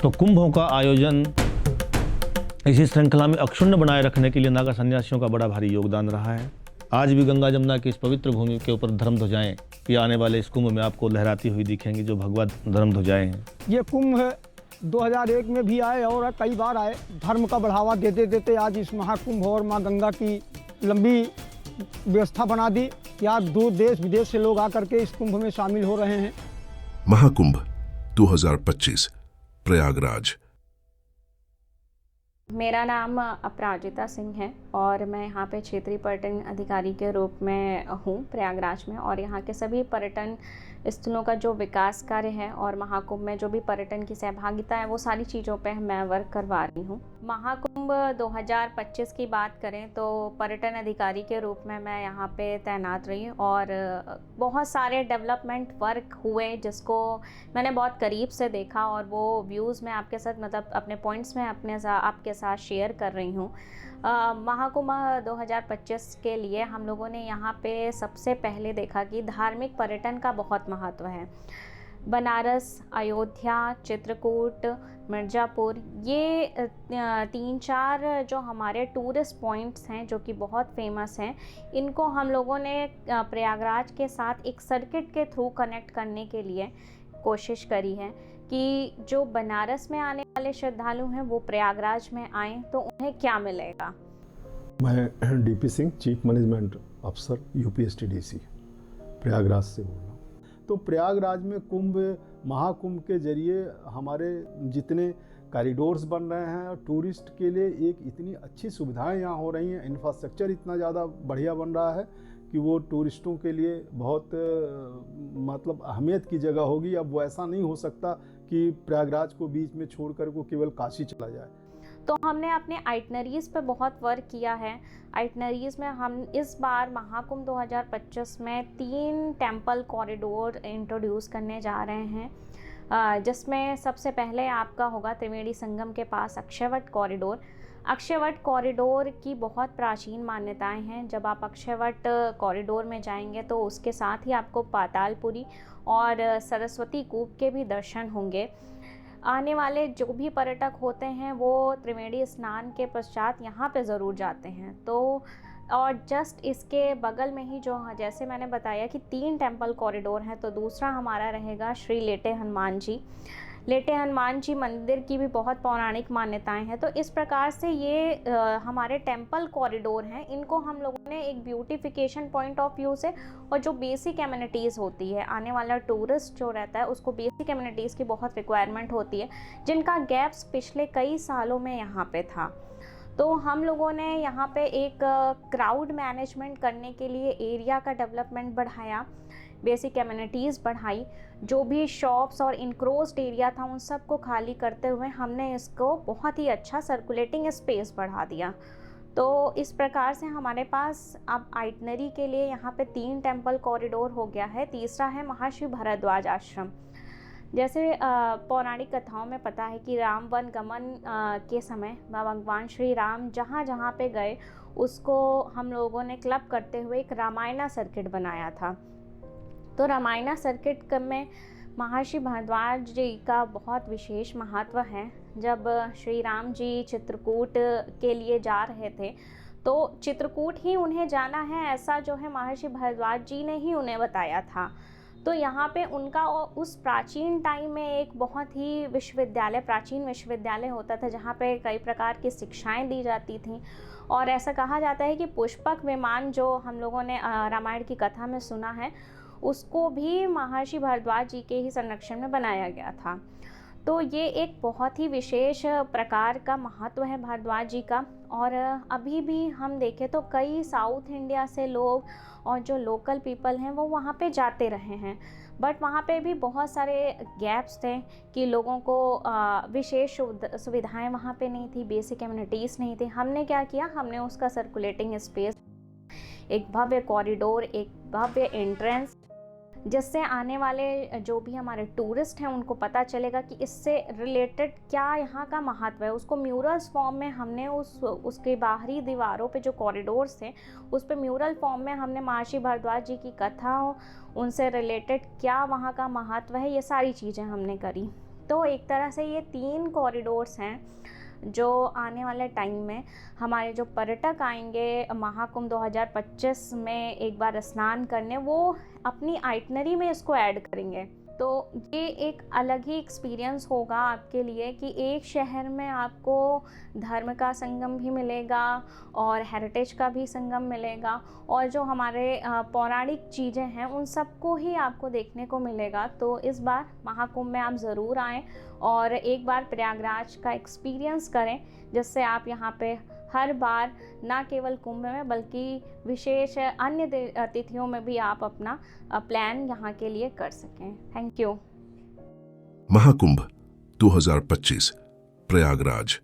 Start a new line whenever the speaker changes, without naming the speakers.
तो कुंभों का आयोजन इसी श्रृंखला में अक्षुण्ण बनाए रखने के लिए नागा सन्यासियों का बड़ा भारी योगदान रहा है। आज भी गंगा जमुना की इस पवित्र भूमि के ऊपर धर्म ध्वजाएं ये आने वाले इस कुंभ में आपको लहराती हुई दिखेंगी, जो भगवा धर्म ध्वजाएं हैं।
ये कुंभ 2001 में भी आए और कई बार आए। धर्म का बढ़ावा देते देते आज इस महाकुंभ और माँ गंगा की लंबी व्यवस्था बना दी कि आज दूर देश विदेश से लोग आकर के इस कुंभ में शामिल हो रहे हैं।
महाकुंभ 2025 प्रयागराज।
मेरा नाम अपराजिता सिंह है और मैं यहाँ पे क्षेत्रीय पर्यटन अधिकारी के रूप में हूँ प्रयागराज में। और यहाँ के सभी पर्यटन स्थलों का जो विकास कार्य है और महाकुंभ में जो भी पर्यटन की सहभागिता है वो सारी चीज़ों पे मैं वर्क करवा रही हूँ। महाकुंभ 2025 की बात करें तो पर्यटन अधिकारी के रूप में मैं यहाँ पे तैनात रही और बहुत सारे डेवलपमेंट वर्क हुए जिसको मैंने बहुत करीब से देखा और वो व्यूज़ मैं आपके साथ मतलब अपने पॉइंट्स में आपके साथ शेयर कर रही हूँ। महाकुंभ 2025 के लिए हम लोगों ने यहाँ पे सबसे पहले देखा कि धार्मिक पर्यटन का बहुत महत्व है। बनारस, अयोध्या, चित्रकूट, मिर्ज़ापुर ये 3-4 जो हमारे टूरिस्ट पॉइंट्स हैं जो कि बहुत फेमस हैं, इनको हम लोगों ने प्रयागराज के साथ एक सर्किट के थ्रू कनेक्ट करने के लिए कोशिश करी है कि जो बनारस में आने वाले श्रद्धालु हैं वो प्रयागराज में आएँ तो उन्हें क्या मिलेगा।
मैं डीपी सिंह, चीफ मैनेजमेंट अफसर यूपीएसटीडीसी प्रयागराज से बोल रहा हूँ। तो प्रयागराज में महाकुंभ के जरिए हमारे जितने कॉरिडोर्स बन रहे हैं और टूरिस्ट के लिए एक इतनी अच्छी सुविधाएं यहाँ हो रही हैं, इंफ्रास्ट्रक्चर इतना ज़्यादा बढ़िया बन रहा है कि वो टूरिस्टों के लिए बहुत मतलब अहमियत की जगह होगी। अब वो ऐसा नहीं हो सकता कि प्रयागराज को बीच में छोड़कर वो केवल काशी चला जाए।
तो हमने अपने आइटनरीज़ पे बहुत वर्क किया है। आइटनरीज़ में हम इस बार महाकुंभ 2025 में 3 टेम्पल कॉरिडोर इंट्रोड्यूस करने जा रहे हैं, जिसमें सबसे पहले आपका होगा त्रिवेणी संगम के पास अक्षयवट कॉरिडोर। अक्षयवट कॉरिडोर की बहुत प्राचीन मान्यताएं हैं। जब आप अक्षयवट कॉरिडोर में जाएंगे तो उसके साथ ही आपको पातालपुरी और सरस्वती कूप के भी दर्शन होंगे। आने वाले जो भी पर्यटक होते हैं वो त्रिवेणी स्नान के पश्चात यहाँ पे ज़रूर जाते हैं। तो और जस्ट इसके बगल में ही जो जैसे मैंने बताया कि 3 टेम्पल कॉरिडोर हैं, तो दूसरा हमारा रहेगा श्री लेटे हनुमान जी। लेटे हनुमान जी मंदिर की भी बहुत पौराणिक मान्यताएं हैं। तो इस प्रकार से ये हमारे टेम्पल कॉरिडोर हैं, इनको हम लोगों ने एक ब्यूटिफिकेशन पॉइंट ऑफ व्यू से और जो बेसिक एमिनिटीज़ होती है, आने वाला टूरिस्ट जो रहता है उसको बेसिक एमिनिटीज़ की बहुत रिक्वायरमेंट होती है, जिनका गैप्स पिछले कई सालों में यहाँ पे था। तो हम लोगों ने यहाँ पे एक क्राउड मैनेजमेंट करने के लिए एरिया का डेवलपमेंट बढ़ाया, बेसिक एमिनिटीज़ बढ़ाई। जो भी शॉप्स और इनक्रोज्ड एरिया था उन सब को खाली करते हुए हमने इसको बहुत ही अच्छा सर्कुलेटिंग स्पेस बढ़ा दिया। तो इस प्रकार से हमारे पास अब आइटनरी के लिए यहाँ पे 3 टेम्पल कॉरिडोर हो गया है। तीसरा है महर्षि भरद्वाज आश्रम। जैसे पौराणिक कथाओं में पता है कि राम वन गमन के समय भगवान श्री राम जहाँ जहाँ पे गए उसको हम लोगों ने क्लब करते हुए एक रामायणा सर्किट बनाया था। तो रामायणा सर्किट में महर्षि भारद्वाज जी का बहुत विशेष महत्व है। जब श्री राम जी चित्रकूट के लिए जा रहे थे तो चित्रकूट ही उन्हें जाना है, ऐसा जो है महर्षि भारद्वाज जी ने ही उन्हें बताया था। तो यहाँ पे उनका उस प्राचीन टाइम में एक बहुत ही प्राचीन विश्वविद्यालय होता था जहाँ पे कई प्रकार की शिक्षाएं दी जाती थीं। और ऐसा कहा जाता है कि पुष्पक विमान जो हम लोगों ने रामायण की कथा में सुना है, उसको भी महर्षि भारद्वाज जी के ही संरक्षण में बनाया गया था। तो ये एक बहुत ही विशेष प्रकार का महत्व है भारद्वाज जी का। और अभी भी हम देखें तो कई साउथ इंडिया से लोग और जो लोकल पीपल हैं वो वहाँ पे जाते रहे हैं, बट वहाँ पे भी बहुत सारे गैप्स थे कि लोगों को विशेष सुविधाएं वहाँ पे नहीं थी, बेसिक एमिनिटीज़ नहीं थी। हमने क्या किया, हमने उसका सर्कुलेटिंग स्पेस, एक भव्य कॉरिडोर, एक भव्य एंट्रेंस, जिससे आने वाले जो भी हमारे टूरिस्ट हैं उनको पता चलेगा कि इससे रिलेटेड क्या यहाँ का महत्व है। उसको म्यूरल्स फॉर्म में हमने उसके बाहरी दीवारों पे जो कॉरिडोर्स थे उस पे म्यूरल फॉर्म में हमने महर्षि भारद्वाज जी की कथा, उनसे रिलेटेड क्या वहाँ का महत्व है, ये सारी चीज़ें हमने करी। तो एक तरह से ये 3 कॉरिडोर्स हैं जो आने वाले टाइम में हमारे जो पर्यटक आएंगे महाकुंभ 2025 में एक बार स्नान करने, वो अपनी आइटनरी में इसको ऐड करेंगे। तो ये एक अलग ही एक्सपीरियंस होगा आपके लिए कि एक शहर में आपको धर्म का संगम भी मिलेगा और हेरिटेज का भी संगम मिलेगा, और जो हमारे पौराणिक चीज़ें हैं उन सबको ही आपको देखने को मिलेगा। तो इस बार महाकुंभ में आप ज़रूर आएँ और एक बार प्रयागराज का एक्सपीरियंस करें, जिससे आप यहाँ पे हर बार ना केवल कुंभ में बल्कि विशेष अन्य तिथियों में भी आप अपना प्लान यहाँ के लिए कर सकें। Thank you.
महाकुंभ 2025 प्रयागराज।